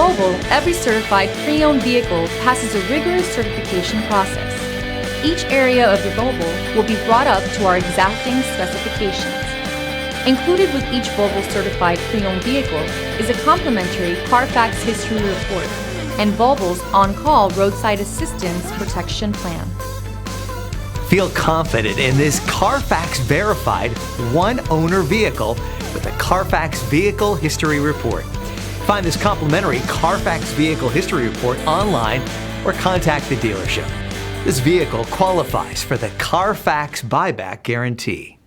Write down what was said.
Volvo, every certified pre-owned vehicle passes a rigorous certification process. Each area of your Volvo will be brought up to our exacting specifications. Included with each Volvo certified pre-owned vehicle is a complimentary CARFAX history report and Volvo's on-call roadside assistance protection plan. Feel confident in this CARFAX verified one-owner vehicle with a CARFAX Vehicle History Report. Find this complimentary CARFAX Vehicle History Report online or contact the dealership. This vehicle qualifies for the CARFAX Buyback Guarantee.